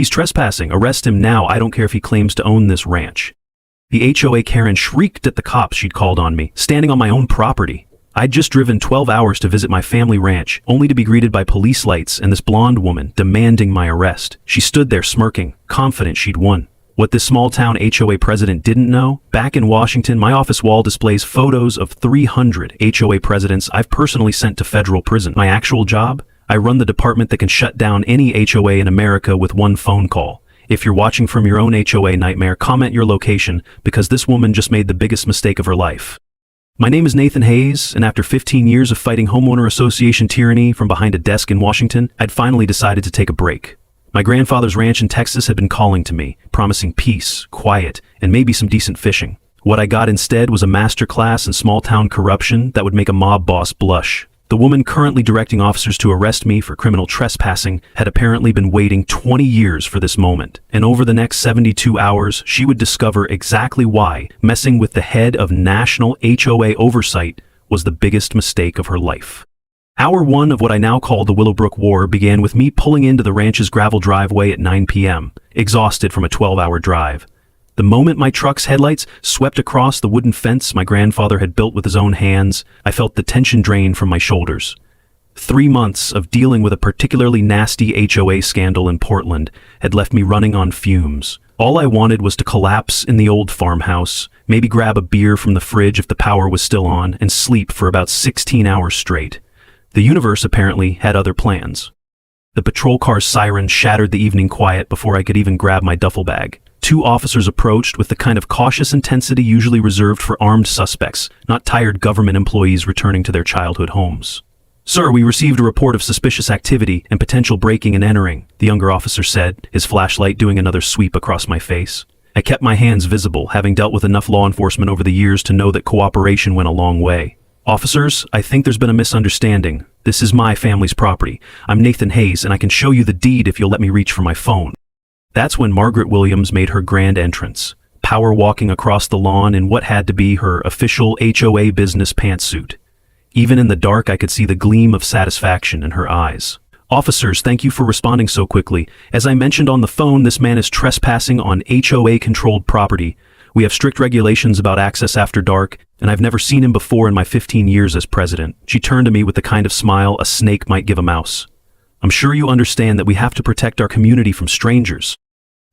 He's trespassing. Arrest him now. I don't care if he claims to own this ranch." The HOA Karen shrieked at the cops she'd called on me, standing on my own property. I'd just driven 12 hours to visit my family ranch, only to be greeted by police lights and this blonde woman demanding my arrest. She stood there smirking, confident she'd won. What this small-town HOA president didn't know, back in Washington, my office wall displays photos of 300 HOA presidents I've personally sent to federal prison. My actual job? I run the department that can shut down any HOA in America with one phone call. If you're watching from your own HOA nightmare, comment your location, because this woman just made the biggest mistake of her life. My name is Nathan Hayes, and after 15 years of fighting homeowner association tyranny from behind a desk in Washington, I'd finally decided to take a break. My grandfather's ranch in Texas had been calling to me, promising peace, quiet, and maybe some decent fishing. What I got instead was a masterclass in small-town corruption that would make a mob boss blush. The woman currently directing officers to arrest me for criminal trespassing had apparently been waiting 20 years for this moment, and over the next 72 hours, she would discover exactly why messing with the head of national HOA oversight was the biggest mistake of her life. Hour 1 of what I now call the Willowbrook War began with me pulling into the ranch's gravel driveway at 9 p.m., exhausted from a 12-hour drive. The moment my truck's headlights swept across the wooden fence my grandfather had built with his own hands, I felt the tension drain from my shoulders. 3 months of dealing with a particularly nasty HOA scandal in Portland had left me running on fumes. All I wanted was to collapse in the old farmhouse, maybe grab a beer from the fridge if the power was still on, and sleep for about 16 hours straight. The universe apparently had other plans. The patrol car's siren shattered the evening quiet before I could even grab my duffel bag. 2 officers approached with the kind of cautious intensity usually reserved for armed suspects, not tired government employees returning to their childhood homes. "Sir, we received a report of suspicious activity and potential breaking and entering," the younger officer said, his flashlight doing another sweep across my face. I kept my hands visible, having dealt with enough law enforcement over the years to know that cooperation went a long way. "Officers, I think there's been a misunderstanding. This is my family's property. I'm Nathan Hayes, and I can show you the deed if you'll let me reach for my phone." That's when Margaret Williams made her grand entrance, power walking across the lawn in what had to be her official HOA business pantsuit. Even in the dark, I could see the gleam of satisfaction in her eyes. "Officers, thank you for responding so quickly. As I mentioned on the phone, this man is trespassing on HOA-controlled property. We have strict regulations about access after dark, and I've never seen him before in my 15 years as president." She turned to me with the kind of smile a snake might give a mouse. "I'm sure you understand that we have to protect our community from strangers."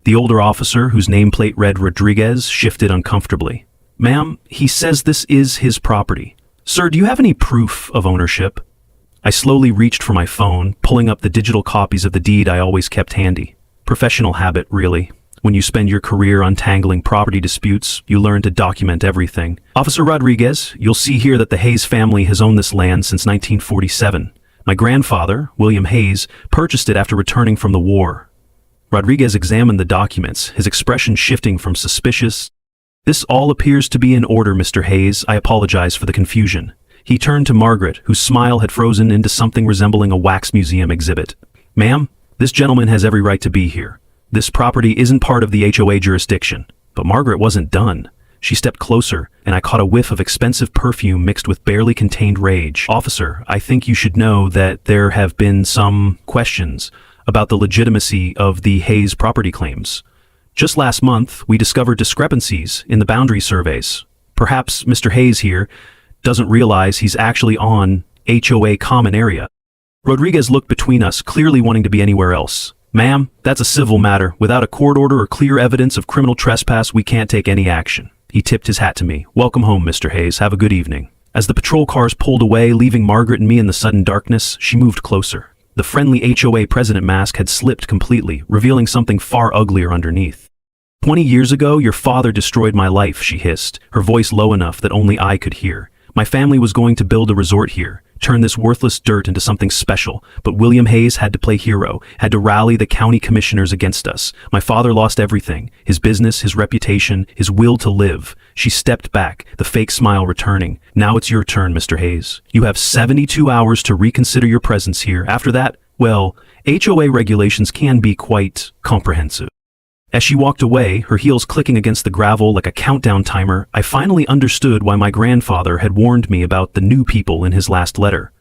The older officer, whose nameplate read Rodriguez, shifted uncomfortably. "Ma'am, he says this is his property. Sir, do you have any proof of ownership?" I slowly reached for my phone, pulling up the digital copies of the deed I always kept handy. Professional habit, really. When you spend your career untangling property disputes, you learn to document everything. "Officer Rodriguez, you'll see here that the Hayes family has owned this land since 1947. My grandfather, William Hayes, purchased it after returning from the war." Rodriguez examined the documents, his expression shifting from suspicious. "This all appears to be in order, Mr. Hayes. I apologize for the confusion." He turned to Margaret, whose smile had frozen into something resembling a wax museum exhibit. "Ma'am, this gentleman has every right to be here. This property isn't part of the HOA jurisdiction." But Margaret wasn't done. She stepped closer, and I caught a whiff of expensive perfume mixed with barely contained rage. "Officer, I think you should know that there have been some questions about the legitimacy of the Hayes property claims. Just last month, we discovered discrepancies in the boundary surveys. Perhaps Mr. Hayes here doesn't realize he's actually on HOA common area." Rodriguez looked between us, clearly wanting to be anywhere else. "Ma'am, that's a civil matter. Without a court order or clear evidence of criminal trespass, we can't take any action." He tipped his hat to me. "Welcome home, Mr. Hayes. Have a good evening." As the patrol cars pulled away, leaving Margaret and me in the sudden darkness, she moved closer. The friendly HOA president mask had slipped completely, revealing something far uglier underneath. 20 years ago, your father destroyed my life," she hissed, her voice low enough that only I could hear. "My family was going to build a resort here, turn this worthless dirt into something special, but William Hayes had to play hero, had to rally the county commissioners against us. My father lost everything, his business, his reputation, his will to live." She stepped back, the fake smile returning. "Now it's your turn, Mr. Hayes. You have 72 hours to reconsider your presence here. After that, well, HOA regulations can be quite comprehensive." As she walked away, her heels clicking against the gravel like a countdown timer, I finally understood why my grandfather had warned me about the new people in his last letter.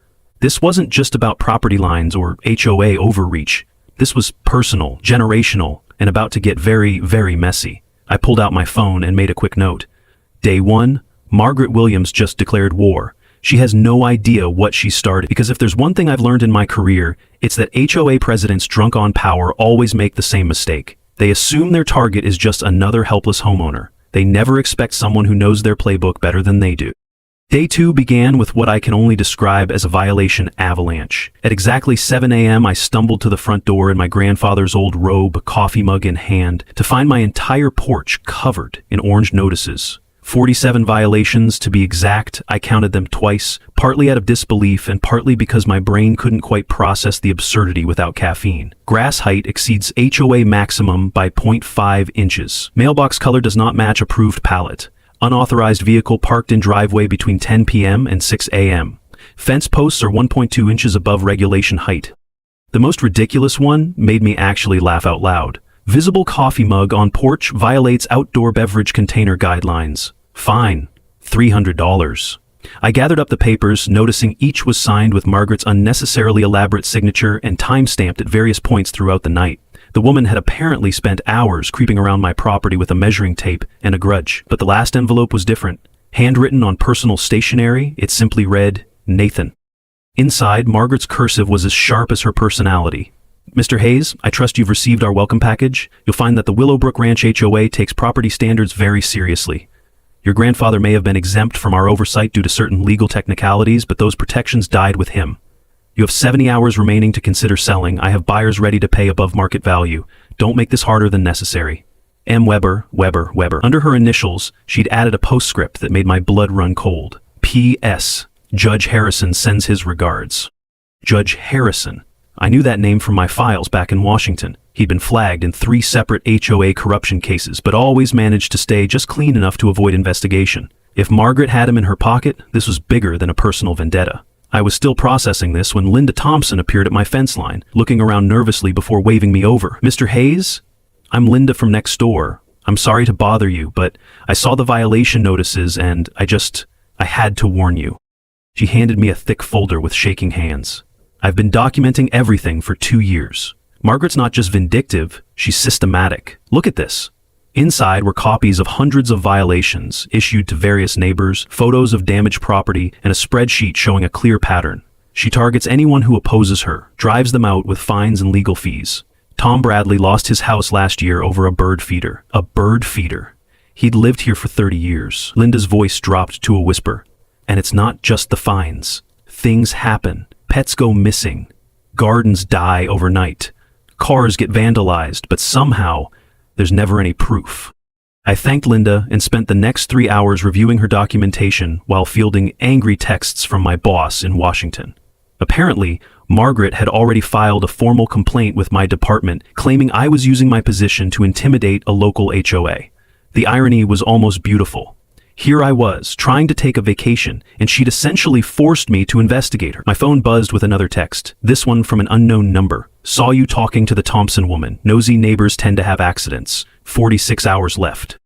This wasn't just about property lines or HOA overreach. This was personal, generational, and about to get very, very messy. I pulled out my phone and made a quick note. Day 1, Margaret Williams just declared war. She has no idea what she started, because if there's one thing I've learned in my career, it's that HOA presidents drunk on power always make the same mistake. They assume their target is just another helpless homeowner. They never expect someone who knows their playbook better than they do. Day 2 began with what I can only describe as a violation avalanche. At exactly 7 a.m. I stumbled to the front door in my grandfather's old robe, coffee mug in hand, to find my entire porch covered in orange notices. 47 violations to be exact. I counted them twice, partly out of disbelief and partly because my brain couldn't quite process the absurdity without caffeine. Grass height exceeds HOA maximum by 0.5 inches. Mailbox color does not match approved pallet. Unauthorized vehicle parked in driveway between 10 p.m. and 6 a.m. Fence posts are 1.2 inches above regulation height. The most ridiculous one made me actually laugh out loud. Visible coffee mug on porch violates outdoor beverage container guidelines. Fine, $300. I gathered up the papers, noticing each was signed with Margaret's unnecessarily elaborate signature and time-stamped at various points throughout the night. The woman had apparently spent hours creeping around my property with a measuring tape and a grudge. But the last envelope was different. Handwritten on personal stationery, it simply read, Nathan. Inside, Margaret's cursive was as sharp as her personality. Mr. Hayes, I trust you've received our welcome package. You'll find that the Willowbrook Ranch HOA takes property standards very seriously. Your grandfather may have been exempt from our oversight due to certain legal technicalities, but those protections died with him. You have 70 hours remaining to consider selling. I have buyers ready to pay above market value. Don't make this harder than necessary. M. Weber, Weber, Weber. Under her initials, she'd added a postscript that made my blood run cold. P.S. Judge Harrison sends his regards. Judge Harrison. I knew that name from my files back in Washington. He'd been flagged in 3 separate HOA corruption cases, but always managed to stay just clean enough to avoid investigation. If Margaret had him in her pocket, this was bigger than a personal vendetta. I was still processing this when Linda Thompson appeared at my fence line, looking around nervously before waving me over. Mr. Hayes? I'm Linda from next door. I'm sorry to bother you, but I saw the violation notices and I had to warn you. She handed me a thick folder with shaking hands. I've been documenting everything for 2 years. Margaret's not just vindictive, she's systematic. Look at this. Inside were copies of hundreds of violations issued to various neighbors, photos of damaged property, and a spreadsheet showing a clear pattern. She targets anyone who opposes her, drives them out with fines and legal fees. Tom Bradley lost his house last year over a bird feeder. A bird feeder. He'd lived here for 30 years. Linda's voice dropped to a whisper. And it's not just the fines. Things happen. Pets go missing. Gardens die overnight. Cars get vandalized, but somehow there's never any proof. I thanked Linda and spent the next 3 hours reviewing her documentation while fielding angry texts from my boss in Washington. Apparently, Margaret had already filed a formal complaint with my department claiming I was using my position to intimidate a local HOA. The irony was almost beautiful. Here I was, trying to take a vacation, and she'd essentially forced me to investigate her. My phone buzzed with another text, this one from an unknown number. Saw you talking to the Thompson woman. Nosy neighbors tend to have accidents. 46 hours left.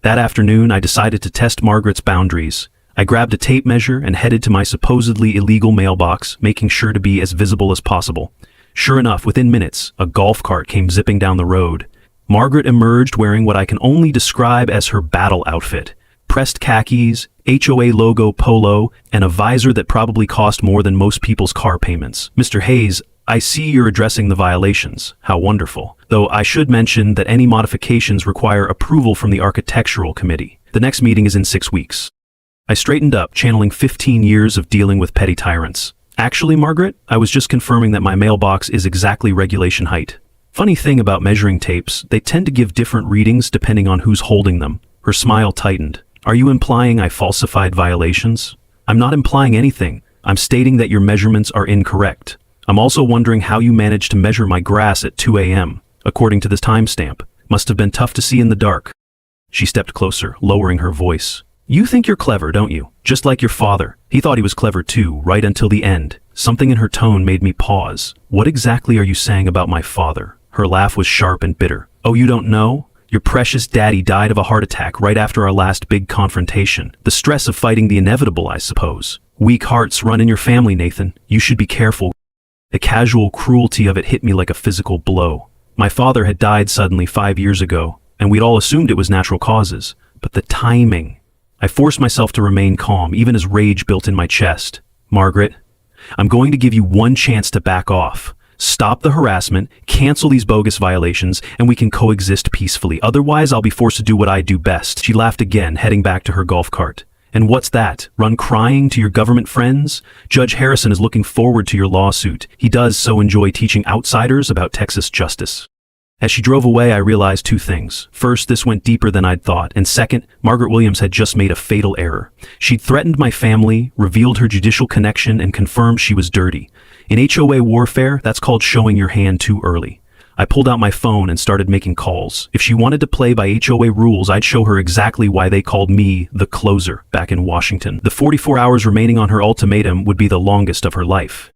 That afternoon, I decided to test Margaret's boundaries. I grabbed a tape measure and headed to my supposedly illegal mailbox, making sure to be as visible as possible. Sure enough, within minutes, a golf cart came zipping down the road. Margaret emerged wearing what I can only describe as her battle outfit. Pressed khakis, HOA logo polo, and a visor that probably cost more than most people's car payments. Mr. Hayes, I see you're addressing the violations. How wonderful. Though I should mention that any modifications require approval from the architectural committee. The next meeting is in 6 weeks. I straightened up, channeling 15 years of dealing with petty tyrants. Actually, Margaret, I was just confirming that my mailbox is exactly regulation height. Funny thing about measuring tapes, they tend to give different readings depending on who's holding them. Her smile tightened. Are you implying I falsified violations? I'm not implying anything. I'm stating that your measurements are incorrect. I'm also wondering how you managed to measure my grass at 2 a.m. According to this timestamp. Must have been tough to see in the dark. She stepped closer, lowering her voice. You think you're clever, don't you? Just like your father. He thought he was clever too, right until the end. Something in her tone made me pause. What exactly are you saying about my father? Her laugh was sharp and bitter. Oh, you don't know? Your precious daddy died of a heart attack right after our last big confrontation. The stress of fighting the inevitable, I suppose. Weak hearts run in your family, Nathan. You should be careful. The casual cruelty of it hit me like a physical blow. My father had died suddenly 5 years ago, and we'd all assumed it was natural causes. But the timing. I forced myself to remain calm, even as rage built in my chest. Margaret, I'm going to give you one chance to back off. Stop the harassment, cancel these bogus violations, and we can coexist peacefully. Otherwise, I'll be forced to do what I do best. She laughed again, heading back to her golf cart. And what's that? Run crying to your government friends? Judge Harrison is looking forward to your lawsuit. He does so enjoy teaching outsiders about Texas justice. As she drove away, I realized two things. First, this went deeper than I'd thought. And second, Margaret Williams had just made a fatal error. She'd threatened my family, revealed her judicial connection, and confirmed she was dirty. In HOA warfare, that's called showing your hand too early. I pulled out my phone and started making calls. If she wanted to play by HOA rules, I'd show her exactly why they called me the closer back in Washington. The 44 hours remaining on her ultimatum would be the longest of her life.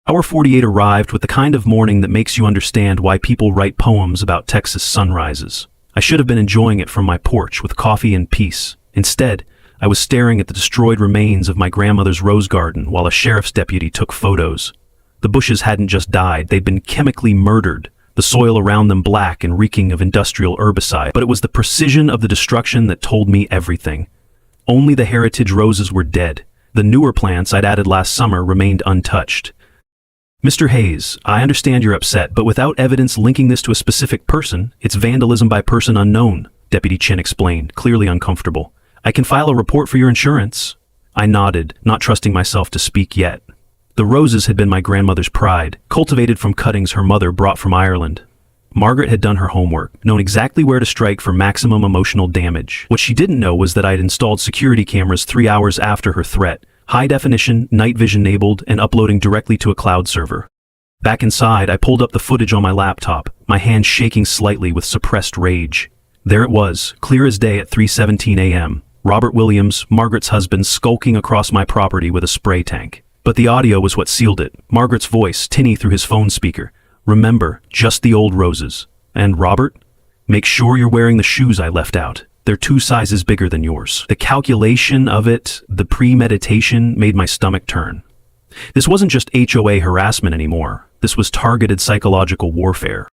Hour 48 arrived with the kind of morning that makes you understand why people write poems about Texas sunrises. I should have been enjoying it from my porch with coffee and peace. Instead, I was staring at the destroyed remains of my grandmother's rose garden while a sheriff's deputy took photos. The bushes hadn't just died, they'd been chemically murdered, the soil around them black and reeking of industrial herbicide. But it was the precision of the destruction that told me everything. Only the heritage roses were dead. The newer plants I'd added last summer remained untouched. Mr. Hayes, I understand you're upset, but without evidence linking this to a specific person, it's vandalism by person unknown, Deputy Chin explained, clearly uncomfortable. I can file a report for your insurance. I nodded, not trusting myself to speak yet. The roses had been my grandmother's pride, cultivated from cuttings her mother brought from Ireland. Margaret had done her homework, known exactly where to strike for maximum emotional damage. What she didn't know was that I'd installed security cameras 3 hours after her threat, high definition, night vision enabled, and uploading directly to a cloud server. Back inside, I pulled up the footage on my laptop, my hand shaking slightly with suppressed rage. There it was, clear as day at 3:17 a.m. Robert Williams, Margaret's husband, skulking across my property with a spray tank. But the audio was what sealed it. Margaret's voice, tinny through his phone speaker. Remember, just the old roses. And Robert, make sure you're wearing the shoes I left out. They're 2 sizes bigger than yours. The calculation of it, the premeditation, made my stomach turn. This wasn't just HOA harassment anymore. This was targeted psychological warfare.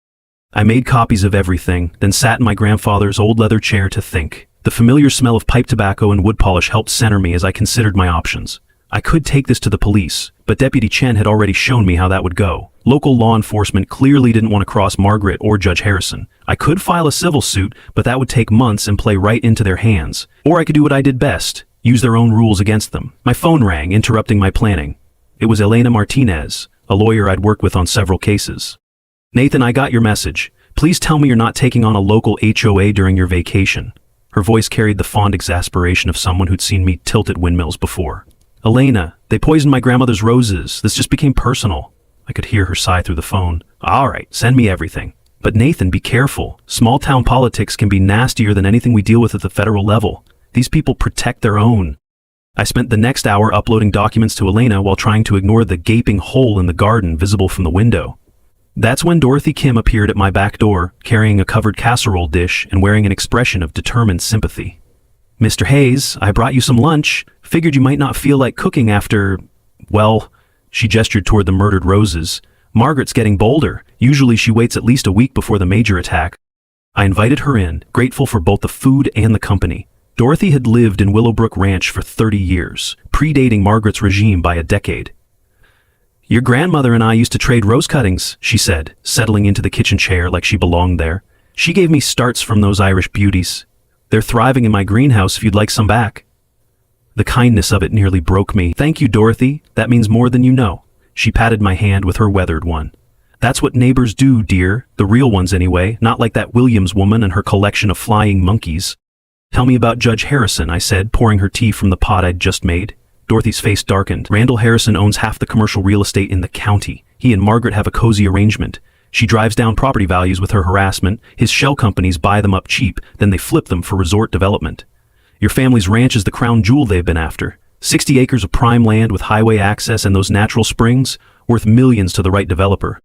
I made copies of everything, then sat in my grandfather's old leather chair to think. The familiar smell of pipe tobacco and wood polish helped center me as I considered my options. I could take this to the police, but Deputy Chen had already shown me how that would go. Local law enforcement clearly didn't want to cross Margaret or Judge Harrison. I could file a civil suit, but that would take months and play right into their hands. Or I could do what I did best, use their own rules against them. My phone rang, interrupting my planning. It was Elena Martinez, a lawyer I'd worked with on several cases. Nathan, I got your message. Please tell me you're not taking on a local HOA during your vacation. Her voice carried the fond exasperation of someone who'd seen me tilt at windmills before. Elena, they poisoned my grandmother's roses. This just became personal. I could hear her sigh through the phone. All right, send me everything. But Nathan, be careful. Small town politics can be nastier than anything we deal with at the federal level. These people protect their own. I spent the next hour uploading documents to Elena while trying to ignore the gaping hole in the garden visible from the window. That's when Dorothy Kim appeared at my back door, carrying a covered casserole dish and wearing an expression of determined sympathy. Mr. Hayes, I brought you some lunch. Figured you might not feel like cooking after, well, she gestured toward the murdered roses. Margaret's getting bolder. Usually she waits at least a week before the major attack. I invited her in, grateful for both the food and the company. Dorothy had lived in Willowbrook Ranch for 30 years, predating Margaret's regime by a decade. Your grandmother and I used to trade rose cuttings, she said, settling into the kitchen chair like she belonged there. She gave me starts from those Irish beauties. They're thriving in my greenhouse if you'd like some back. The kindness of it nearly broke me. Thank you, Dorothy. That means more than you know. She patted my hand with her weathered one. That's what neighbors do, dear. The real ones anyway, not like that Williams woman and her collection of flying monkeys. Tell me about Judge Harrison, I said, pouring her tea from the pot I'd just made. Dorothy's face darkened. Randall Harrison owns half the commercial real estate in the county. He and Margaret have a cozy arrangement. She drives down property values with her harassment. His shell companies buy them up cheap, then they flip them for resort development. Your family's ranch is the crown jewel they've been after. 60 acres of prime land with highway access and those natural springs, worth millions to the right developer.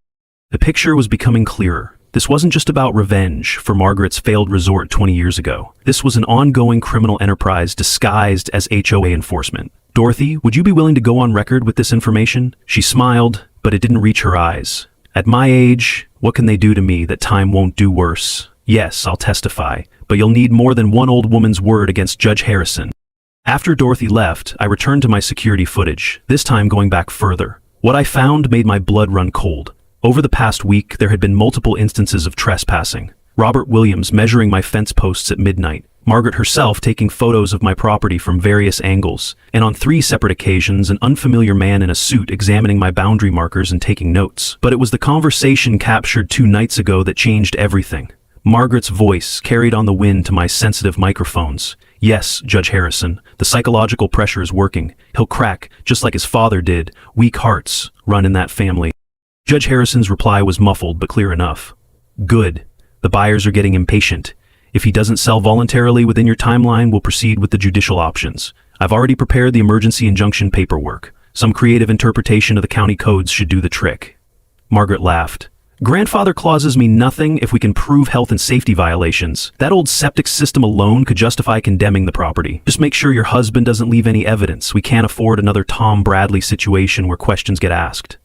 The picture was becoming clearer. This wasn't just about revenge for Margaret's failed resort 20 years ago. This was an ongoing criminal enterprise disguised as HOA enforcement. Dorothy, would you be willing to go on record with this information? She smiled, but it didn't reach her eyes. At my age, what can they do to me that time won't do worse? Yes, I'll testify, but you'll need more than one old woman's word against Judge Harrison. After Dorothy left, I returned to my security footage, this time going back further. What I found made my blood run cold. Over the past week, there had been multiple instances of trespassing. Robert Williams measuring my fence posts at midnight, Margaret herself taking photos of my property from various angles, and on 3 separate occasions an unfamiliar man in a suit examining my boundary markers and taking notes. But it was the conversation captured 2 nights ago that changed everything. Margaret's voice carried on the wind to my sensitive microphones. Yes, Judge Harrison, the psychological pressure is working. He'll crack, just like his father did. Weak hearts run in that family. Judge Harrison's reply was muffled but clear enough. Good. The buyers are getting impatient. If he doesn't sell voluntarily within your timeline, we'll proceed with the judicial options. I've already prepared the emergency injunction paperwork. Some creative interpretation of the county codes should do the trick. Margaret laughed. Grandfather clauses mean nothing if we can prove health and safety violations. That old septic system alone could justify condemning the property. Just make sure your husband doesn't leave any evidence. We can't afford another Tom Bradley situation where questions get asked.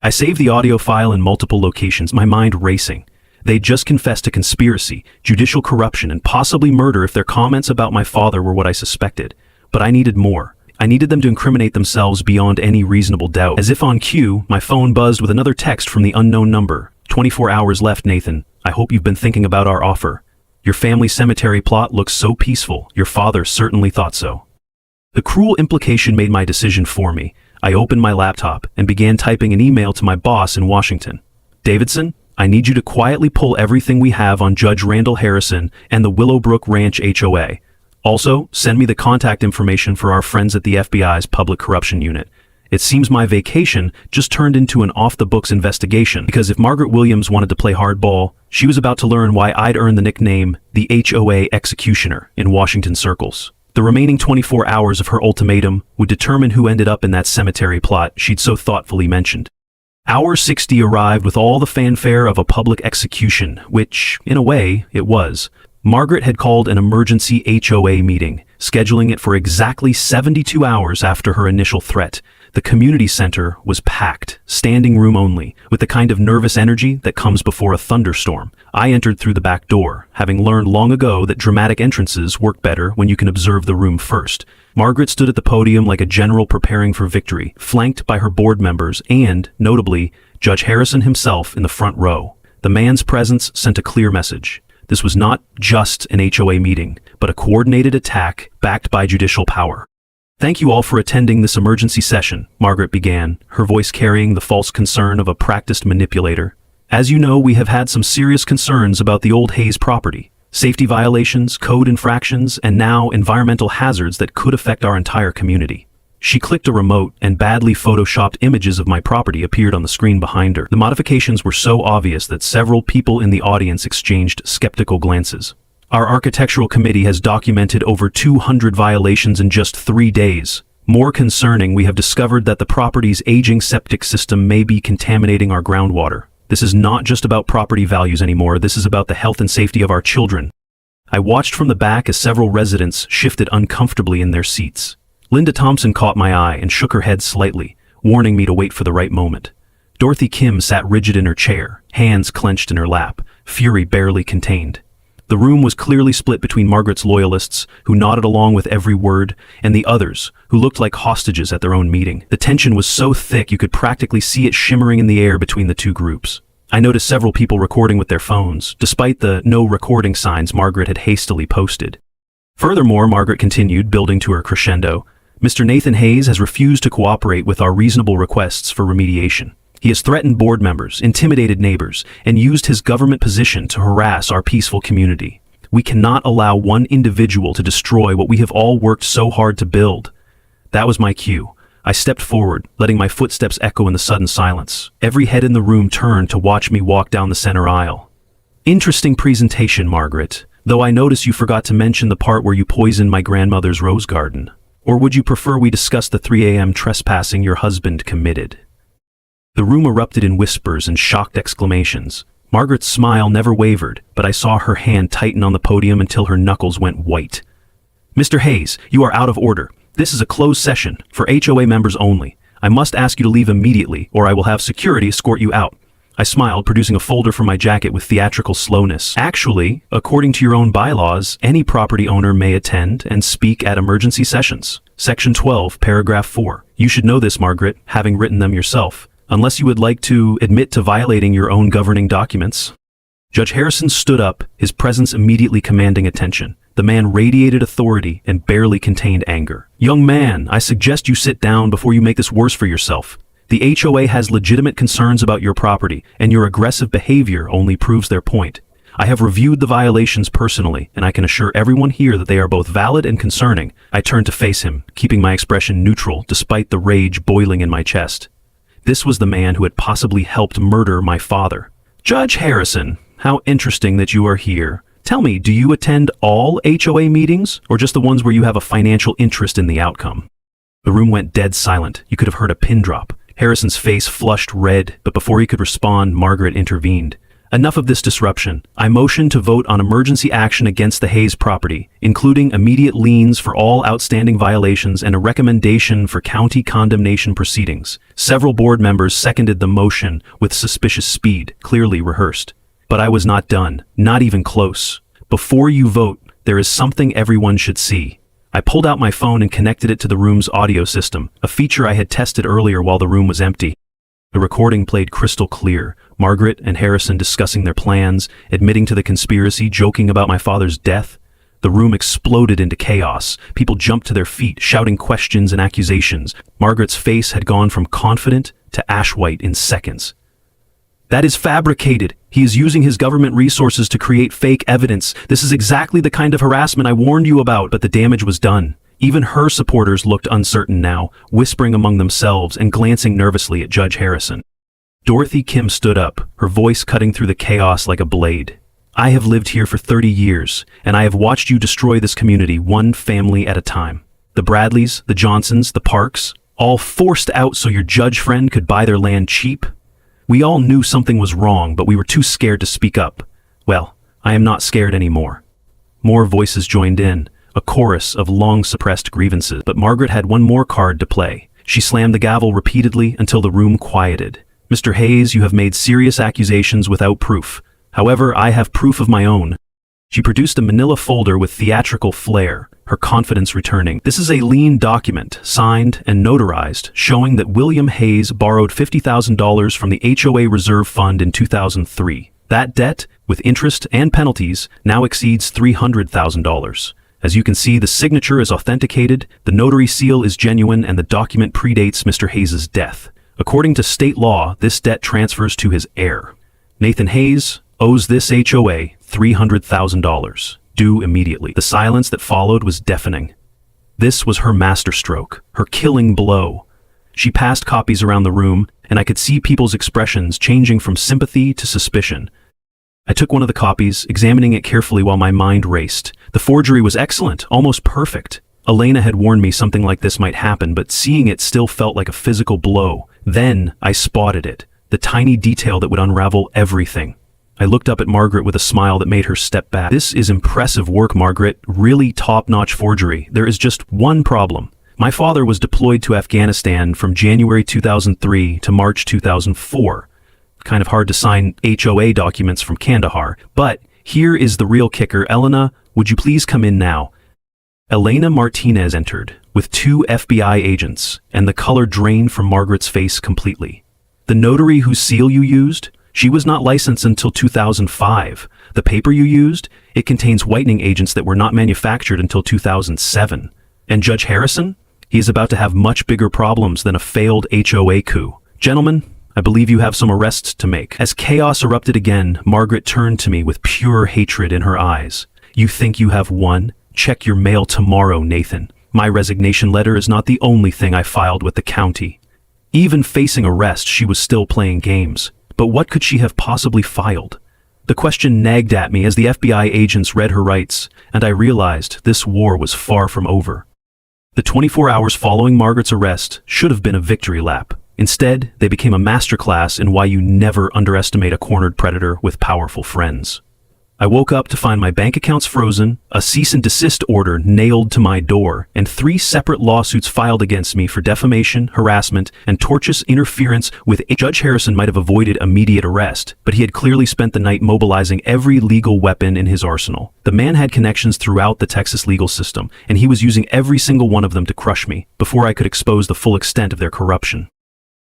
I saved the audio file in multiple locations, my mind racing. They'd just confessed to conspiracy, judicial corruption, and possibly murder if their comments about my father were what I suspected. But I needed more. I needed them to incriminate themselves beyond any reasonable doubt. As if on cue, my phone buzzed with another text from the unknown number. 24 hours left, Nathan. I hope you've been thinking about our offer. Your family cemetery plot looks so peaceful. Your father certainly thought so. The cruel implication made my decision for me. I opened my laptop and began typing an email to my boss in Washington. Davidson, I need you to quietly pull everything we have on Judge Randall Harrison and the Willowbrook Ranch HOA. Also, send me the contact information for our friends at the FBI's Public Corruption Unit. It seems my vacation just turned into an off-the-books investigation, because if Margaret Williams wanted to play hardball, she was about to learn why I'd earned the nickname the HOA Executioner in Washington circles. The remaining 24 hours of her ultimatum would determine who ended up in that cemetery plot she'd so thoughtfully mentioned. Hour 60 arrived with all the fanfare of a public execution, which, in a way, it was. Margaret had called an emergency HOA meeting, scheduling it for exactly 72 hours after her initial threat. The community center was packed, standing room only, with the kind of nervous energy that comes before a thunderstorm. I entered through the back door, having learned long ago that dramatic entrances work better when you can observe the room first. Margaret stood at the podium like a general preparing for victory, flanked by her board members and, notably, Judge Harrison himself in the front row. The man's presence sent a clear message. This was not just an HOA meeting, but a coordinated attack backed by judicial power. Thank you all for attending this emergency session, Margaret began, her voice carrying the false concern of a practiced manipulator. As you know, we have had some serious concerns about the old Hayes property. Safety violations, code infractions, and now environmental hazards that could affect our entire community. She clicked a remote, and badly photoshopped images of my property appeared on the screen behind her. The modifications were so obvious that several people in the audience exchanged skeptical glances. Our architectural committee has documented over 200 violations in just 3 days. More concerning, we have discovered that the property's aging septic system may be contaminating our groundwater. This is not just about property values anymore, this is about the health and safety of our children. I watched from the back as several residents shifted uncomfortably in their seats. Linda Thompson caught my eye and shook her head slightly, warning me to wait for the right moment. Dorothy Kim sat rigid in her chair, hands clenched in her lap, fury barely contained. The room was clearly split between Margaret's loyalists, who nodded along with every word, and the others, who looked like hostages at their own meeting. The tension was so thick you could practically see it shimmering in the air between the two groups. I noticed several people recording with their phones, despite the no recording signs Margaret had hastily posted. Furthermore, Margaret continued, building to her crescendo, Mr. Nathan Hayes has refused to cooperate with our reasonable requests for remediation. He has threatened board members, intimidated neighbors, and used his government position to harass our peaceful community. We cannot allow one individual to destroy what we have all worked so hard to build. That was my cue. I stepped forward, letting my footsteps echo in the sudden silence. Every head in the room turned to watch me walk down the center aisle. Interesting presentation, Margaret, though I notice you forgot to mention the part where you poisoned my grandmother's rose garden. Or would you prefer we discuss the 3 a.m. trespassing your husband committed? The room erupted in whispers and shocked exclamations. Margaret's smile never wavered, but I saw her hand tighten on the podium until her knuckles went white. Mr. Hayes, you are out of order. This is a closed session, for HOA members only. I must ask you to leave immediately, or I will have security escort you out. I smiled, producing a folder from my jacket with theatrical slowness. Actually, according to your own bylaws, any property owner may attend and speak at emergency sessions. Section 12, paragraph 4. You should know this, Margaret, having written them yourself, unless you would like to admit to violating your own governing documents. Judge Harrison stood up, his presence immediately commanding attention. The man radiated authority and barely contained anger. Young man, I suggest you sit down before you make this worse for yourself. The HOA has legitimate concerns about your property, and your aggressive behavior only proves their point. I have reviewed the violations personally, and I can assure everyone here that they are both valid and concerning. I turned to face him, keeping my expression neutral despite the rage boiling in my chest. This was the man who had possibly helped murder my father. Judge Harrison, how interesting that you are here. Tell me, do you attend all HOA meetings, or just the ones where you have a financial interest in the outcome? The room went dead silent. You could have heard a pin drop. Harrison's face flushed red, but before he could respond, Margaret intervened. Enough of this disruption. I motion to vote on emergency action against the Hayes property, including immediate liens for all outstanding violations and a recommendation for county condemnation proceedings. Several board members seconded the motion with suspicious speed, clearly rehearsed. But I was not done, not even close. Before you vote, there is something everyone should see. I pulled out my phone and connected it to the room's audio system, a feature I had tested earlier while the room was empty. The recording played crystal clear, Margaret and Harrison discussing their plans, admitting to the conspiracy, joking about my father's death. The room exploded into chaos. People jumped to their feet, shouting questions and accusations. Margaret's face had gone from confident to ash white in seconds. That is fabricated. He is using his government resources to create fake evidence. This is exactly the kind of harassment I warned you about, but the damage was done. Even her supporters looked uncertain now, whispering among themselves and glancing nervously at Judge Harrison. Dorothy Kim stood up, her voice cutting through the chaos like a blade. I have lived here for 30 years, and I have watched you destroy this community one family at a time. The Bradleys, the Johnsons, the Parks, all forced out so your judge friend could buy their land cheap. We all knew something was wrong, but we were too scared to speak up. Well, I am not scared anymore. More voices joined in, a chorus of long-suppressed grievances, but Margaret had one more card to play. She slammed the gavel repeatedly until the room quieted. Mr. Hayes, you have made serious accusations without proof. However, I have proof of my own. She produced a manila folder with theatrical flair, her confidence returning. This is a lien document, signed and notarized, showing that William Hayes borrowed $50,000 from the HOA Reserve Fund in 2003. That debt, with interest and penalties, now exceeds $300,000. As you can see, the signature is authenticated, the notary seal is genuine, and the document predates Mr. Hayes' death. According to state law, this debt transfers to his heir. Nathan Hayes owes this HOA $300,000, due immediately. The silence that followed was deafening. This was her masterstroke, her killing blow. She passed copies around the room, and I could see people's expressions changing from sympathy to suspicion. I took one of the copies, examining it carefully while my mind raced. The forgery was excellent, almost perfect. Elena had warned me something like this might happen, but seeing it still felt like a physical blow. Then I spotted it, the tiny detail that would unravel everything. I looked up at Margaret with a smile that made her step back. This is impressive work, Margaret. Really top-notch forgery. There is just one problem. My father was deployed to Afghanistan from January 2003 to March 2004. Kind of hard to sign HOA documents from Kandahar. But here is the real kicker. Elena, would you please come in now? Elena Martinez entered, with 2 FBI agents, and the color drained from Margaret's face completely. The notary whose seal you used? She was not licensed until 2005. The paper you used? It contains whitening agents that were not manufactured until 2007. And Judge Harrison? He is about to have much bigger problems than a failed HOA coup. Gentlemen, I believe you have some arrests to make. As chaos erupted again, Margaret turned to me with pure hatred in her eyes. You think you have won? Check your mail tomorrow, Nathan. My resignation letter is not the only thing I filed with the county. Even facing arrest, she was still playing games. But what could she have possibly filed? The question nagged at me as the FBI agents read her rights, and I realized this war was far from over. The 24 hours following Margaret's arrest should have been a victory lap. Instead, they became a masterclass in why you never underestimate a cornered predator with powerful friends. I woke up to find my bank accounts frozen, a cease and desist order nailed to my door, and 3 separate lawsuits filed against me for defamation, harassment, and tortious interference with. Judge Harrison might have avoided immediate arrest, but he had clearly spent the night mobilizing every legal weapon in his arsenal. The man had connections throughout the Texas legal system, and he was using every single one of them to crush me before I could expose the full extent of their corruption.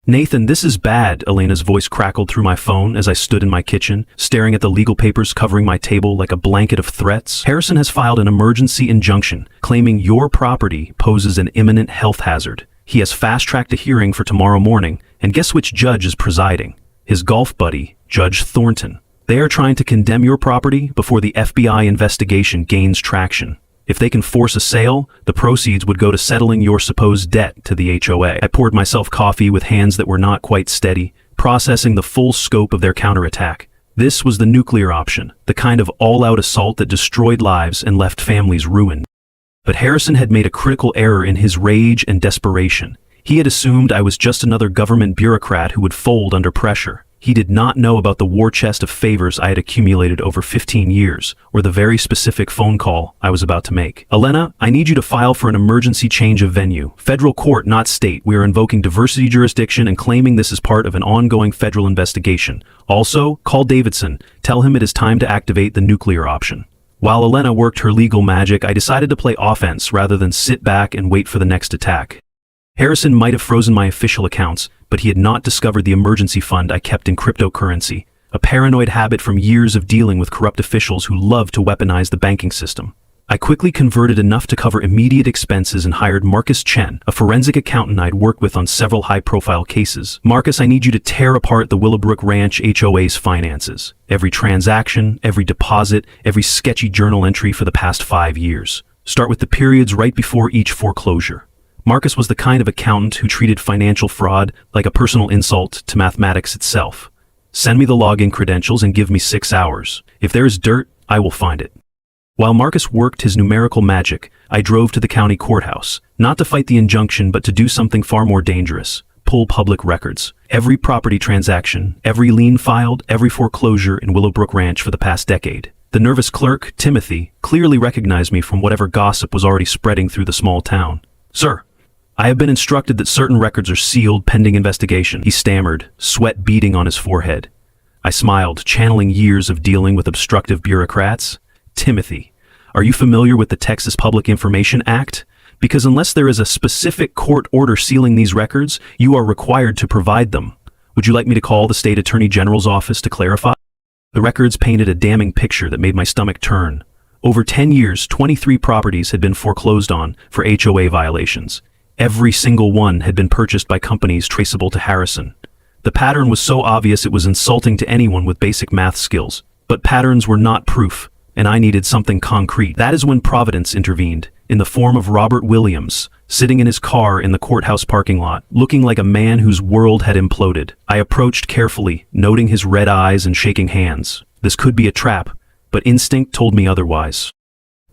"Nathan, this is bad," Elena's voice crackled through my phone as I stood in my kitchen, staring at the legal papers covering my table like a blanket of threats. "Harrison has filed an emergency injunction, claiming your property poses an imminent health hazard. He has fast-tracked a hearing for tomorrow morning, and guess which judge is presiding? His golf buddy, Judge Thornton. They are trying to condemn your property before the FBI investigation gains traction. If they can force a sale, the proceeds would go to settling your supposed debt to the HOA. I poured myself coffee with hands that were not quite steady, processing the full scope of their counterattack. This was the nuclear option, the kind of all-out assault that destroyed lives and left families ruined. But Harrison had made a critical error in his rage and desperation. He had assumed I was just another government bureaucrat who would fold under pressure. He did not know about the war chest of favors I had accumulated over 15 years, or the very specific phone call I was about to make. "Elena, I need you to file for an emergency change of venue. Federal court, not state. We are invoking diversity jurisdiction and claiming this is part of an ongoing federal investigation. Also, call Davidson. Tell him it is time to activate the nuclear option." While Elena worked her legal magic, I decided to play offense rather than sit back and wait for the next attack. Harrison might have frozen my official accounts, but he had not discovered the emergency fund I kept in cryptocurrency, a paranoid habit from years of dealing with corrupt officials who love to weaponize the banking system. I quickly converted enough to cover immediate expenses and hired Marcus Chen, a forensic accountant I'd worked with on several high-profile cases. "Marcus, I need you to tear apart the Willowbrook Ranch HOA's finances. Every transaction, every deposit, every sketchy journal entry for the past 5 years. Start with the periods right before each foreclosure." Marcus was the kind of accountant who treated financial fraud like a personal insult to mathematics itself. "Send me the login credentials and give me 6 hours. If there is dirt, I will find it." While Marcus worked his numerical magic, I drove to the county courthouse, not to fight the injunction but to do something far more dangerous: pull public records. Every property transaction, every lien filed, every foreclosure in Willowbrook Ranch for the past decade. The nervous clerk, Timothy, clearly recognized me from whatever gossip was already spreading through the small town. "Sir, I have been instructed that certain records are sealed pending investigation," he stammered, sweat beading on his forehead. I smiled, channeling years of dealing with obstructive bureaucrats. "Timothy, are you familiar with the Texas Public Information Act? Because unless there is a specific court order sealing these records, you are required to provide them. Would you like me to call the state attorney general's office to clarify?" The records painted a damning picture that made my stomach turn. Over 10 years, 23 properties had been foreclosed on for HOA violations. Every single one had been purchased by companies traceable to Harrison. The pattern was so obvious it was insulting to anyone with basic math skills. But patterns were not proof, and I needed something concrete. That is when Providence intervened, in the form of Robert Williams, sitting in his car in the courthouse parking lot, looking like a man whose world had imploded. I approached carefully, noting his red eyes and shaking hands. This could be a trap, but instinct told me otherwise.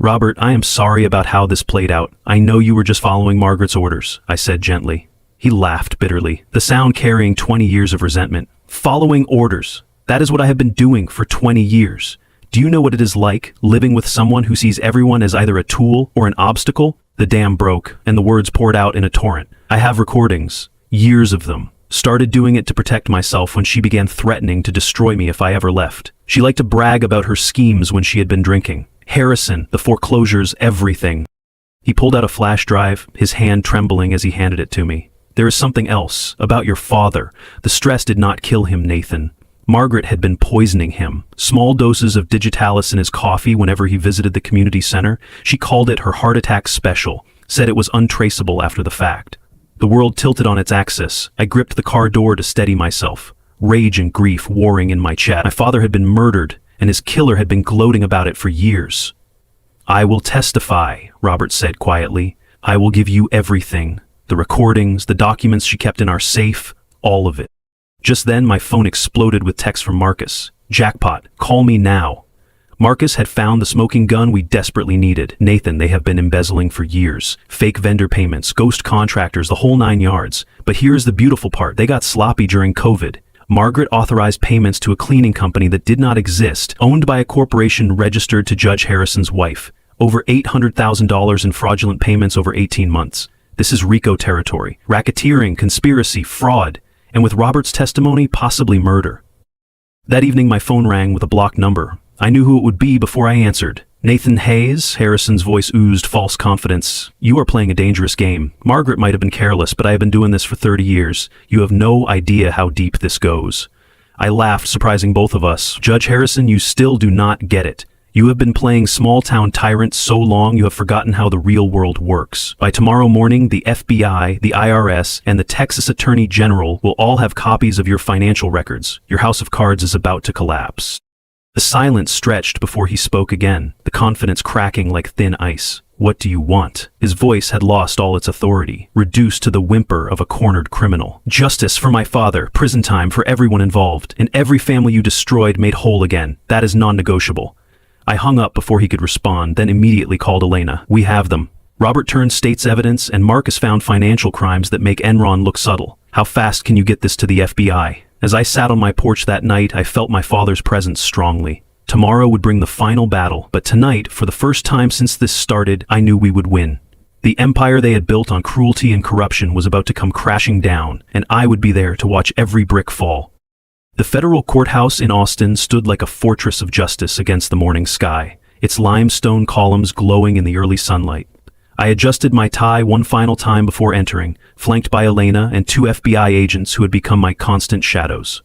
"Robert, I am sorry about how this played out. I know you were just following Margaret's orders," I said gently. He laughed bitterly, the sound carrying 20 years of resentment. "Following orders. That is what I have been doing for 20 years. Do you know what it is like, living with someone who sees everyone as either a tool or an obstacle?" The dam broke, and the words poured out in a torrent. "I have recordings. Years of them. Started doing it to protect myself when she began threatening to destroy me if I ever left. She liked to brag about her schemes when she had been drinking. Harrison, the foreclosures, everything." He pulled out a flash drive, his hand trembling as he handed it to me. "There is something else, about your father. The stress did not kill him, Nathan. Margaret had been poisoning him. Small doses of digitalis in his coffee whenever he visited the community center. She called it her heart attack special, said it was untraceable after the fact." The world tilted on its axis. I gripped the car door to steady myself, rage and grief warring in my chest. My father had been murdered, and his killer had been gloating about it for years. "I will testify," Robert said quietly. "I will give you everything. The recordings, the documents she kept in our safe, all of it." Just then, my phone exploded with text from Marcus. "Jackpot, call me now." Marcus had found the smoking gun we desperately needed. "Nathan, they have been embezzling for years. Fake vendor payments, ghost contractors, the whole 9 yards. But here's the beautiful part. They got sloppy during COVID. Margaret authorized payments to a cleaning company that did not exist, owned by a corporation registered to Judge Harrison's wife. Over $800,000 in fraudulent payments over 18 months. This is RICO territory. Racketeering, conspiracy, fraud, and with Robert's testimony, possibly murder. That evening my phone rang with a blocked number. I knew who it would be before I answered. Nathan Hayes, Harrison's voice oozed false confidence. You are playing a dangerous game. Margaret might have been careless, but I have been doing this for 30 years. You have no idea how deep this goes. I laughed, surprising both of us. Judge Harrison, you still do not get it. You have been playing small-town tyrant so long you have forgotten how the real world works. By tomorrow morning, the FBI, the IRS, and the Texas Attorney General will all have copies of your financial records. Your house of cards is about to collapse. The silence stretched before he spoke again, the confidence cracking like thin ice. What do you want? His voice had lost all its authority, reduced to the whimper of a cornered criminal. Justice for my father, prison time for everyone involved, and every family you destroyed made whole again. That is non-negotiable. I hung up before he could respond, then immediately called Elena. We have them. Robert turned state's evidence, and Marcus found financial crimes that make Enron look subtle. How fast can you get this to the FBI? As I sat on my porch that night, I felt my father's presence strongly. Tomorrow would bring the final battle, but tonight, for the first time since this started, I knew we would win. The empire they had built on cruelty and corruption was about to come crashing down, and I would be there to watch every brick fall. The federal courthouse in Austin stood like a fortress of justice against the morning sky, its limestone columns glowing in the early sunlight. I adjusted my tie one final time before entering, flanked by Elena and 2 FBI agents who had become my constant shadows.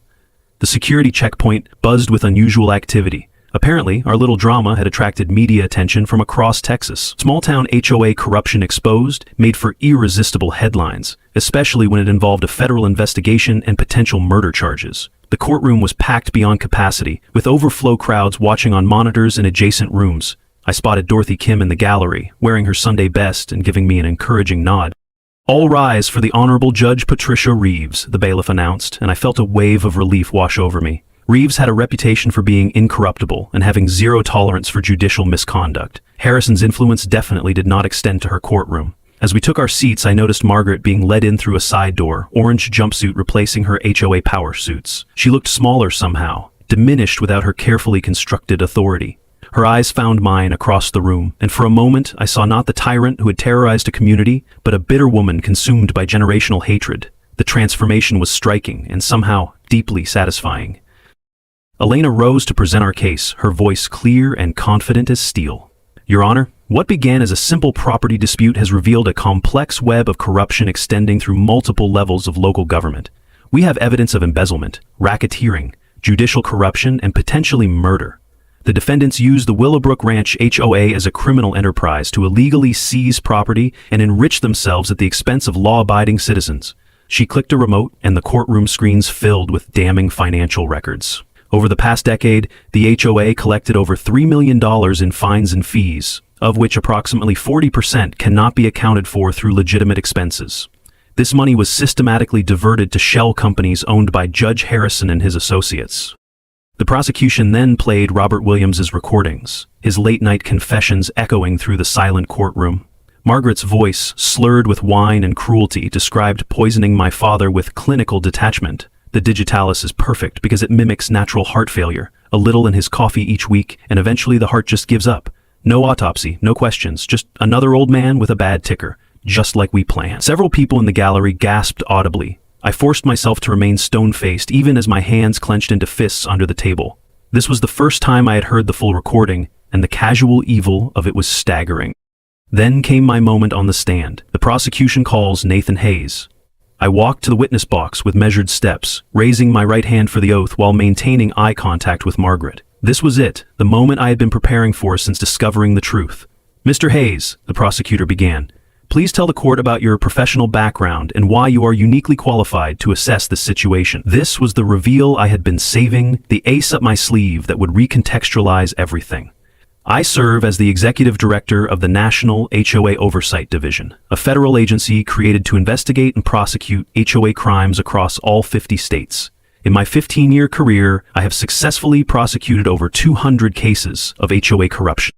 The security checkpoint buzzed with unusual activity. Apparently, our little drama had attracted media attention from across Texas. Small-town HOA corruption exposed made for irresistible headlines, especially when it involved a federal investigation and potential murder charges. The courtroom was packed beyond capacity, with overflow crowds watching on monitors in adjacent rooms. I spotted Dorothy Kim in the gallery, wearing her Sunday best and giving me an encouraging nod. All rise for the Honorable Judge Patricia Reeves, the bailiff announced, and I felt a wave of relief wash over me. Reeves had a reputation for being incorruptible and having zero tolerance for judicial misconduct. Harrison's influence definitely did not extend to her courtroom. As we took our seats, I noticed Margaret being led in through a side door, orange jumpsuit replacing her HOA power suits. She looked smaller somehow, diminished without her carefully constructed authority. Her eyes found mine across the room, and for a moment I saw not the tyrant who had terrorized a community, but a bitter woman consumed by generational hatred. The transformation was striking and somehow deeply satisfying. Elena rose to present our case, her voice clear and confident as steel. Your Honor, what began as a simple property dispute has revealed a complex web of corruption extending through multiple levels of local government. We have evidence of embezzlement, racketeering, judicial corruption, and potentially murder. The defendants used the Willowbrook Ranch HOA as a criminal enterprise to illegally seize property and enrich themselves at the expense of law-abiding citizens. She clicked a remote, and the courtroom screens filled with damning financial records. Over the past decade, the HOA collected over $3 million in fines and fees, of which approximately 40% cannot be accounted for through legitimate expenses. This money was systematically diverted to shell companies owned by Judge Harrison and his associates. The prosecution then played Robert Williams's recordings, his late-night confessions echoing through the silent courtroom. Margaret's voice, slurred with wine and cruelty, described poisoning my father with clinical detachment. The digitalis is perfect because it mimics natural heart failure, a little in his coffee each week, and eventually the heart just gives up. No autopsy, no questions, just another old man with a bad ticker, just like we planned. Several people in the gallery gasped audibly. I forced myself to remain stone-faced even as my hands clenched into fists under the table. This was the first time I had heard the full recording, and the casual evil of it was staggering. Then came my moment on the stand. The prosecution calls Nathan Hayes. I walked to the witness box with measured steps, raising my right hand for the oath while maintaining eye contact with Margaret. This was it, the moment I had been preparing for since discovering the truth. Mr. Hayes, the prosecutor began, please tell the court about your professional background and why you are uniquely qualified to assess this situation. This was the reveal I had been saving, the ace up my sleeve that would recontextualize everything. I serve as the executive director of the National HOA Oversight Division, a federal agency created to investigate and prosecute HOA crimes across all 50 states. In my 15-year career, I have successfully prosecuted over 200 cases of HOA corruption.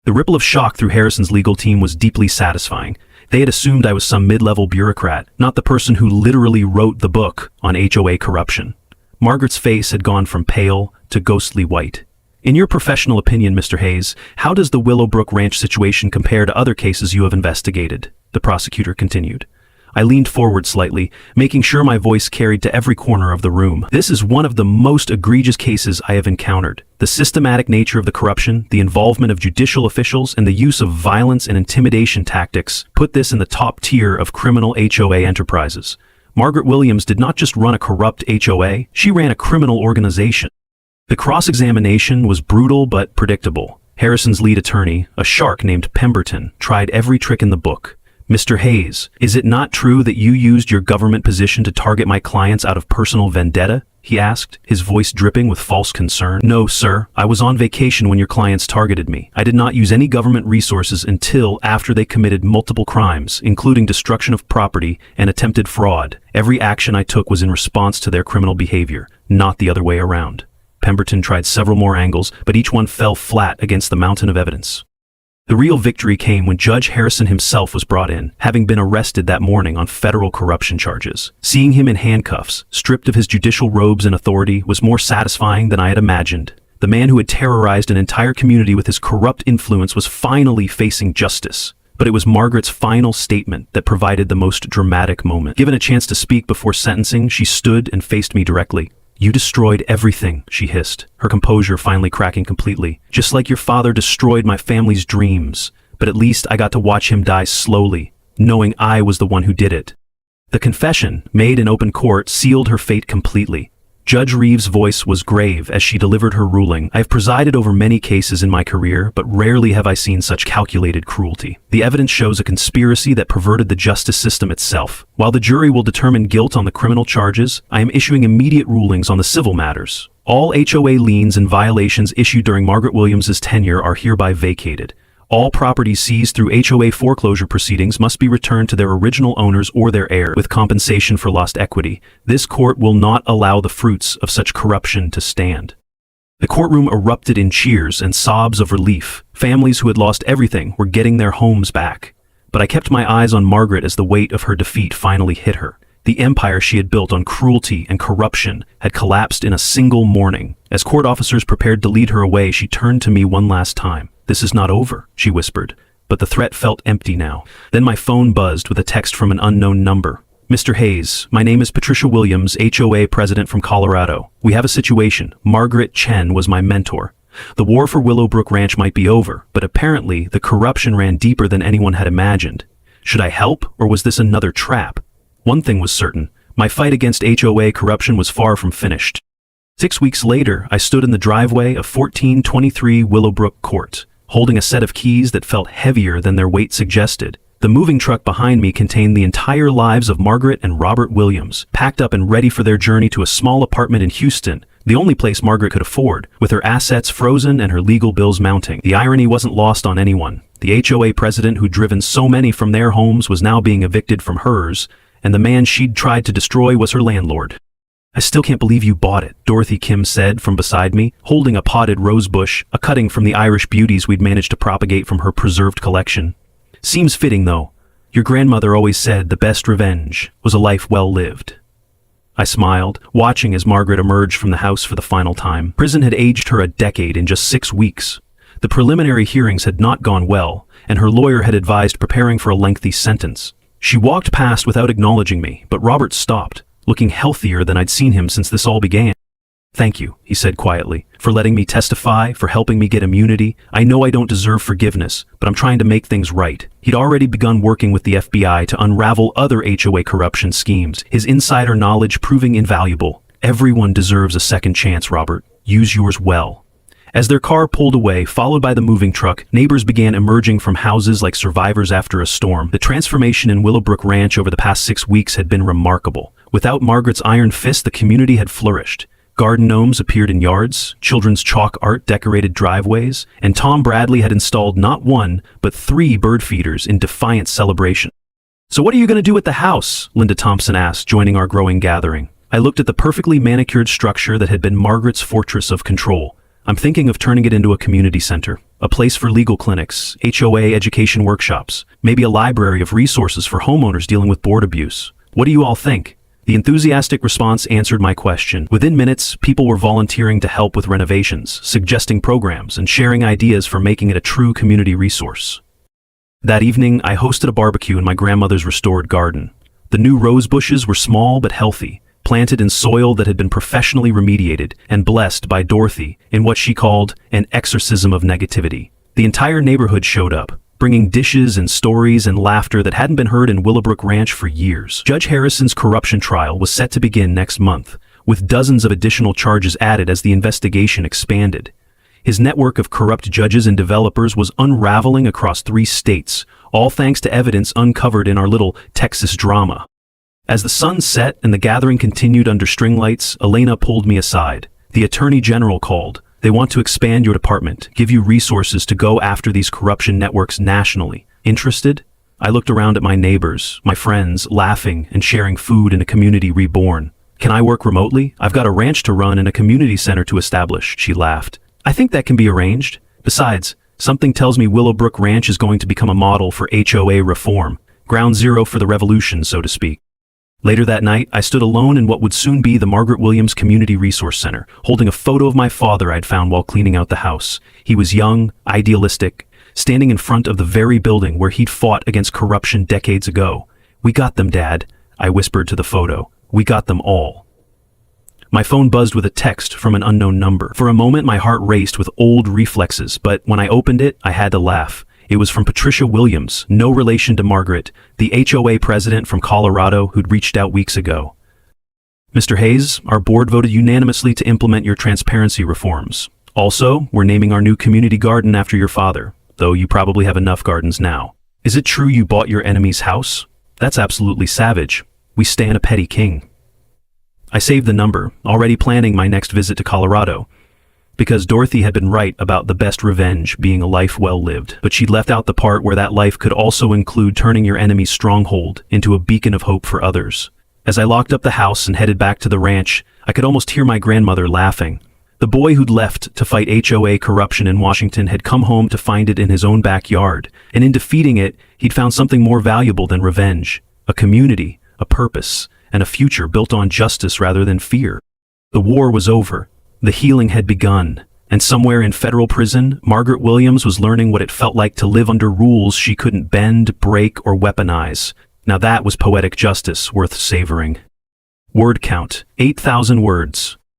The ripple of shock through Harrison's legal team was deeply satisfying. They had assumed I was some mid-level bureaucrat, not the person who literally wrote the book on HOA corruption. Margaret's face had gone from pale to ghostly white. In your professional opinion, Mr. Hayes, how does the Willowbrook Ranch situation compare to other cases you have investigated? The prosecutor continued. I leaned forward slightly, making sure my voice carried to every corner of the room. This is one of the most egregious cases I have encountered. The systematic nature of the corruption, the involvement of judicial officials, and the use of violence and intimidation tactics put this in the top tier of criminal HOA enterprises. Margaret Williams did not just run a corrupt HOA, she ran a criminal organization. The cross-examination was brutal but predictable. Harrison's lead attorney, a shark named Pemberton, tried every trick in the book. Mr. Hayes, is it not true that you used your government position to target my clients out of personal vendetta? He asked, his voice dripping with false concern. No, sir. I was on vacation when your clients targeted me. I did not use any government resources until after they committed multiple crimes, including destruction of property and attempted fraud. Every action I took was in response to their criminal behavior, not the other way around. Pemberton tried several more angles, but each one fell flat against the mountain of evidence. The real victory came when Judge Harrison himself was brought in, having been arrested that morning on federal corruption charges. Seeing him in handcuffs, stripped of his judicial robes and authority, was more satisfying than I had imagined. The man who had terrorized an entire community with his corrupt influence was finally facing justice. But it was Margaret's final statement that provided the most dramatic moment. Given a chance to speak before sentencing, she stood and faced me directly. You destroyed everything, she hissed, her composure finally cracking completely. Just like your father destroyed my family's dreams. But at least I got to watch him die slowly, knowing I was the one who did it. The confession, made in open court, sealed her fate completely. Judge Reeves' voice was grave as she delivered her ruling. I have presided over many cases in my career, but rarely have I seen such calculated cruelty. The evidence shows a conspiracy that perverted the justice system itself. While the jury will determine guilt on the criminal charges, I am issuing immediate rulings on the civil matters. All HOA liens and violations issued during Margaret Williams' tenure are hereby vacated. All properties seized through HOA foreclosure proceedings must be returned to their original owners or their heir with compensation for lost equity. This court will not allow the fruits of such corruption to stand. The courtroom erupted in cheers and sobs of relief. Families who had lost everything were getting their homes back. But I kept my eyes on Margaret as the weight of her defeat finally hit her. The empire she had built on cruelty and corruption had collapsed in a single morning. As court officers prepared to lead her away, she turned to me one last time. This is not over, she whispered, but the threat felt empty now. Then my phone buzzed with a text from an unknown number. Mr. Hayes, my name is Patricia Williams, HOA president from Colorado. We have a situation. Margaret Chen was my mentor. The war for Willowbrook Ranch might be over, but apparently the corruption ran deeper than anyone had imagined. Should I help, or was this another trap? One thing was certain. My fight against HOA corruption was far from finished. 6 weeks later, I stood in the driveway of 1423 Willowbrook Court, holding a set of keys that felt heavier than their weight suggested. The moving truck behind me contained the entire lives of Margaret and Robert Williams, packed up and ready for their journey to a small apartment in Houston, the only place Margaret could afford, with her assets frozen and her legal bills mounting. The irony wasn't lost on anyone. The HOA president who'd driven so many from their homes was now being evicted from hers, and the man she'd tried to destroy was her landlord. I still can't believe you bought it, Dorothy Kim said from beside me, holding a potted rosebush, a cutting from the Irish beauties we'd managed to propagate from her preserved collection. Seems fitting, though. Your grandmother always said the best revenge was a life well lived. I smiled, watching as Margaret emerged from the house for the final time. Prison had aged her a decade in just 6 weeks. The preliminary hearings had not gone well, and her lawyer had advised preparing for a lengthy sentence. She walked past without acknowledging me, but Robert stopped, looking healthier than I'd seen him since this all began. Thank you, he said quietly, for letting me testify, for helping me get immunity. I know I don't deserve forgiveness, but I'm trying to make things right. He'd already begun working with the FBI to unravel other HOA corruption schemes, his insider knowledge proving invaluable. Everyone deserves a second chance, Robert. Use yours well. As their car pulled away, followed by the moving truck, neighbors began emerging from houses like survivors after a storm. The transformation in Willowbrook Ranch over the past 6 weeks had been remarkable. Without Margaret's iron fist, the community had flourished. Garden gnomes appeared in yards, children's chalk art decorated driveways, and Tom Bradley had installed not 1, but 3 bird feeders in defiant celebration. So what are you going to do with the house? Linda Thompson asked, joining our growing gathering. I looked at the perfectly manicured structure that had been Margaret's fortress of control. I'm thinking of turning it into a community center, a place for legal clinics, HOA education workshops, maybe a library of resources for homeowners dealing with board abuse. What do you all think? The enthusiastic response answered my question. Within minutes, people were volunteering to help with renovations, suggesting programs, and sharing ideas for making it a true community resource. That evening, I hosted a barbecue in my grandmother's restored garden. The new rose bushes were small but healthy, planted in soil that had been professionally remediated and blessed by Dorothy in what she called an exorcism of negativity. The entire neighborhood showed up, bringing dishes and stories and laughter that hadn't been heard in Willowbrook Ranch for years. Judge Harrison's corruption trial was set to begin next month, with dozens of additional charges added as the investigation expanded. His network of corrupt judges and developers was unraveling across 3 states, all thanks to evidence uncovered in our little Texas drama. As the sun set and the gathering continued under string lights, Elena pulled me aside. The Attorney General called. They want to expand your department, give you resources to go after these corruption networks nationally. Interested? I looked around at my neighbors, my friends, laughing and sharing food in a community reborn. Can I work remotely? I've got a ranch to run and a community center to establish, she laughed. I think that can be arranged. Besides, something tells me Willowbrook Ranch is going to become a model for HOA reform, ground zero for the revolution, so to speak. Later that night, I stood alone in what would soon be the Margaret Williams Community Resource Center, holding a photo of my father I'd found while cleaning out the house. He was young, idealistic, standing in front of the very building where he'd fought against corruption decades ago. "We got them, Dad," I whispered to the photo. "We got them all." My phone buzzed with a text from an unknown number. For a moment, my heart raced with old reflexes, but when I opened it, I had to laugh. It was from Patricia Williams, no relation to Margaret, the HOA president from Colorado who'd reached out weeks ago. "Mr. Hayes, our board voted unanimously to implement your transparency reforms. Also, we're naming our new community garden after your father, though you probably have enough gardens now. Is it true you bought your enemy's house? That's absolutely savage. We stand a petty king." I saved the number, already planning my next visit to Colorado, because Dorothy had been right about the best revenge being a life well lived, but she'd left out the part where that life could also include turning your enemy's stronghold into a beacon of hope for others. As I locked up the house and headed back to the ranch, I could almost hear my grandmother laughing. The boy who'd left to fight HOA corruption in Washington had come home to find it in his own backyard, and in defeating it, he'd found something more valuable than revenge: a community, a purpose, and a future built on justice rather than fear. The war was over. The healing had begun, and somewhere in federal prison, Margaret Williams was learning what it felt like to live under rules she couldn't bend, break, or weaponize. Now that was poetic justice worth savoring. Word count, 8,000 words.